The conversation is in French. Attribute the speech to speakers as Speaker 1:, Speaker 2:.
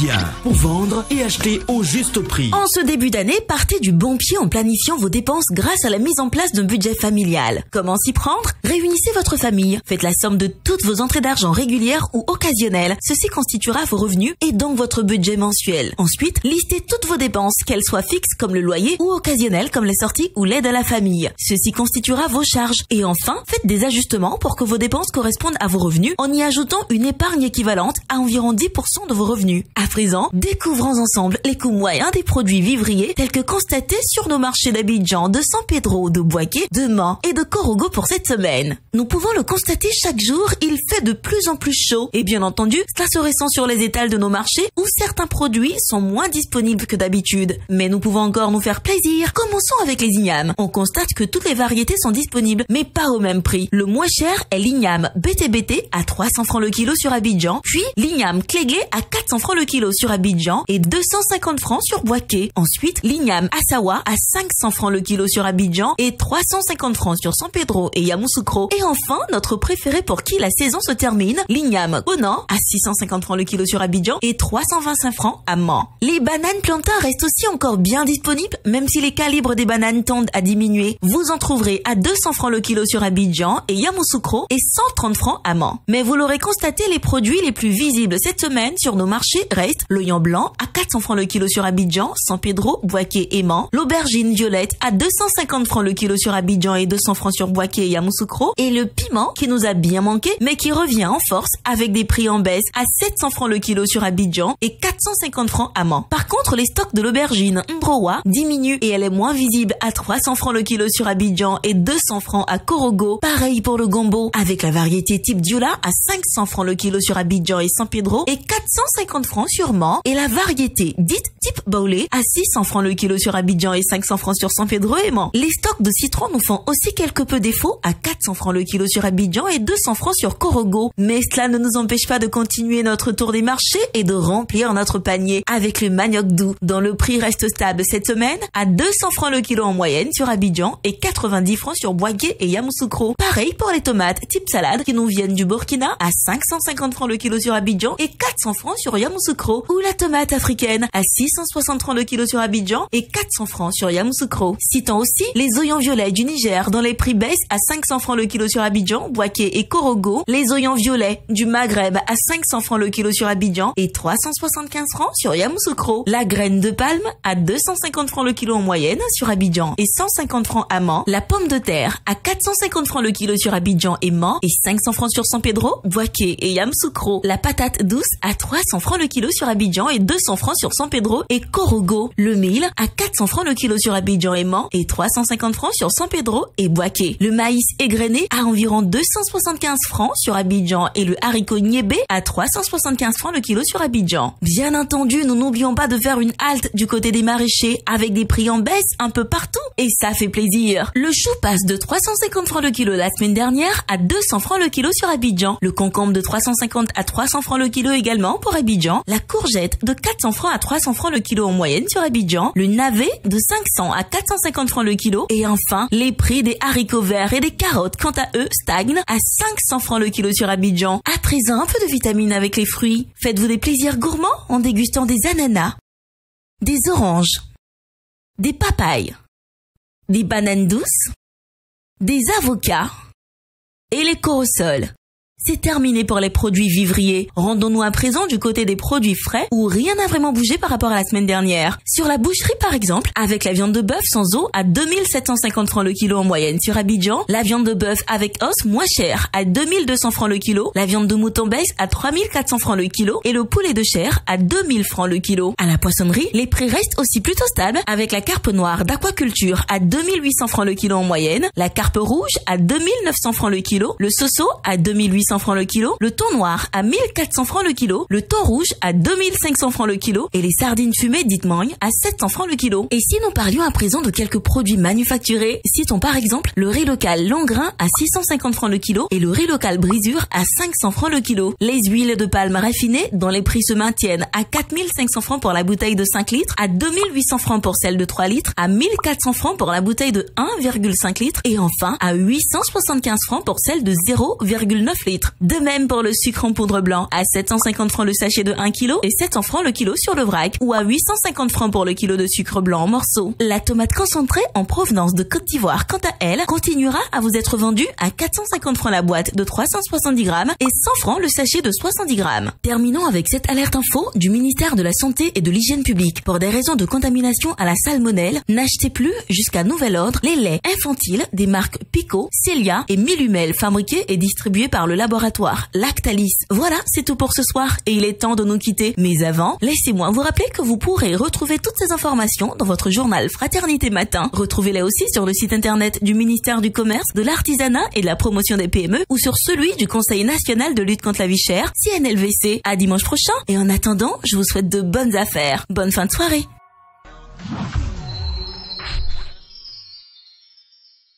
Speaker 1: bien pour vendre et acheter au juste prix.
Speaker 2: En ce début d'année, partez du bon pied en planifiant vos dépenses grâce à la mise en place d'un budget familial. Comment s'y prendre? Réunissez votre famille. Faites la somme de toutes vos entrées d'argent régulières ou occasionnelles. Ceci constituera vos revenus et donc votre budget mensuel. Ensuite, listez toutes vos dépenses, qu'elles soient fixes comme le loyer ou occasionnelles comme les sorties ou l'aide à la famille. Ceci constituera vos charges. Et enfin, faites des ajustements pour que vos dépenses correspondent à vos revenus en y ajoutant une épargne équivalente à environ 10% de vos revenus. À présent, découvrons ensemble les coûts moyens des produits vivriers tels que constatés sur nos marchés d'Abidjan, de San Pedro, de Boaké, de Mans et de Korogo pour cette semaine. Nous pouvons le constater chaque jour, il fait de plus en plus chaud. Et bien entendu, cela se ressent sur les étals de nos marchés où certains produits sont moins disponibles que d'habitude. Mais nous pouvons encore nous faire plaisir. Commençons avec les ignames. On constate que toutes les variétés sont disponibles, mais pas au même prix. Le moins cher est l'igname BTBT à 300 francs le kilo sur Abidjan, puis l'igname Clégué à 400 francs le kilo sur Abidjan et 250 francs sur Boaké. Ensuite, l'igname Assawa à 500 francs le kilo sur Abidjan et 350 francs sur San Pedro et Yamoussoukro. Et enfin, notre préféré pour qui la saison se termine, l'igname Conan à 650 francs le kilo sur Abidjan et 325 francs à Mans. Les bananes plantains restent aussi encore bien disponibles, même si les calibres des bananes tendent à diminuer. Vous en trouverez à 200 francs le kilo sur Abidjan et Yamoussoukro et 130 francs à Mans. Mais vous l'aurez constaté, les produits les plus visibles cette semaine sur nos marchés restent l'oignon blanc à 400 francs le kilo sur Abidjan, San Pedro, Boaké et Mans, l'aubergine violette à 250 francs le kilo sur Abidjan et 200 francs sur Boaké et Yamoussoukro, et le piment qui nous a bien manqué mais qui revient en force avec des prix en baisse à 700 francs le kilo sur Abidjan et 450 francs à Mans. Par contre, les stocks de l'aubergine Ndrowa diminuent et elle est moins visible à 300 francs le kilo sur Abidjan et 200 francs à Korogo. Pareil pour le gombo avec la variété type Dioula à 500 francs le kilo sur Abidjan et San Pedro et 450 francs sur Mans, et la variété dite type Baoulé à 600 francs le kilo sur Abidjan et 500 francs sur San Pedro et Mans. Les stocks de citron nous font aussi quelque peu défaut à 400 francs le kilo sur Abidjan et 200 francs sur Korogo. Mais cela ne nous empêche pas de continuer notre tour des marchés et de remplir notre panier avec le manioc doux, dont le prix reste stable cette semaine à 200 francs le kilo en moyenne sur Abidjan et 90 francs sur Boaké et Yamoussoukro. Pareil pour les tomates type salade qui nous viennent du Burkina à 550 francs le kilo sur Abidjan et 400 francs sur Yamoussoukro, ou la tomate africaine à 660 francs le kilo sur Abidjan et 400 francs sur Yamoussoukro. Citons aussi les oignons violets du Niger dont les prix baissent à 500 francs le kilo sur Abidjan, Boaké et Korogo, les oignons violets du Maghreb à 500 francs le kilo sur Abidjan et 375 francs sur Yamoussoukro, la graine de palme à 250 francs le kilo en moyenne sur Abidjan et 150 francs à Mans, la pomme de terre à 450 francs le kilo sur Abidjan et Mans et 500 francs sur San Pedro, Boaké et Yamoussoukro, la patate douce à 300 francs le kilo sur Abidjan et 200 francs sur San Pedro et Korogo, le mil à 400 francs le kilo sur Abidjan et Mans et 350 francs sur San Pedro et Boaké, le maïs égrené à environ 275 francs sur Abidjan et le haricot niébé à 375 francs le kilo sur Abidjan. Bien entendu, nous n'oublions pas de faire une halte du côté des maraîchers avec des prix en baisse un peu partout et ça fait plaisir. Le chou passe de 350 francs le kilo la semaine dernière à 200 francs le kilo sur Abidjan, le concombre de 350 à 300 francs le kilo également pour Abidjan, la courgette de 400 francs à 300 francs le kilo en moyenne sur Abidjan, le navet de 500 à 450 francs le kilo et enfin les prix des haricots verts et des carottes quant à eux stagnent à 500 francs le kilo sur Abidjan. À présent, un peu de vitamines avec les fruits. Faites-vous des plaisirs gourmands en dégustant des ananas, des oranges, des papayes, des bananes douces, des avocats et les corossoles. C'est terminé pour les produits vivriers. Rendons-nous à présent du côté des produits frais où rien n'a vraiment bougé par rapport à la semaine dernière. Sur la boucherie par exemple, avec la viande de bœuf sans os à 2750 francs le kilo en moyenne sur Abidjan, la viande de bœuf avec os moins chère à 2200 francs le kilo, la viande de mouton baisse à 3400 francs le kilo et le poulet de chair à 2000 francs le kilo. À la poissonnerie, les prix restent aussi plutôt stables avec la carpe noire d'aquaculture à 2800 francs le kilo en moyenne, la carpe rouge à 2900 francs le kilo, le soso à 2800 francs le kilo, le thon noir à 1400 francs le kilo, le thon rouge à 2500 francs le kilo et les sardines fumées dites mangue à 700 francs le kilo. Et si nous parlions à présent de quelques produits manufacturés, citons par exemple le riz local long grain à 650 francs le kilo et le riz local brisure à 500 francs le kilo. Les huiles de palme raffinées dont les prix se maintiennent à 4500 francs pour la bouteille de 5 litres, à 2800 francs pour celle de 3 litres, à 1400 francs pour la bouteille de 1,5 litres et enfin à 875 francs pour celle de 0,9 litres. litre. De même pour le sucre en poudre blanc, à 750 francs le sachet de 1 kg et 700 francs le kilo sur le vrac, ou à 850 francs pour le kilo de sucre blanc en morceaux. La tomate concentrée en provenance de Côte d'Ivoire, quant à elle, continuera à vous être vendue à 450 francs la boîte de 370 grammes et 100 francs le sachet de 70 grammes. Terminons avec cette alerte info du ministère de la Santé et de l'Hygiène publique. Pour des raisons de contamination à la salmonelle, n'achetez plus jusqu'à nouvel ordre les laits infantiles des marques Pico, Célia et Millumel, fabriqués et distribués par le laboratoire Lactalis. Voilà, c'est tout pour ce soir et il est temps de nous quitter. Mais avant, laissez-moi vous rappeler que vous pourrez retrouver toutes ces informations dans votre journal Fraternité Matin. Retrouvez-les aussi sur le site internet du ministère du Commerce, de l'Artisanat et de la Promotion des PME ou sur celui du Conseil national de lutte contre la vie chère, CNLVC. À dimanche prochain et en attendant, je vous souhaite de bonnes affaires. Bonne fin de soirée.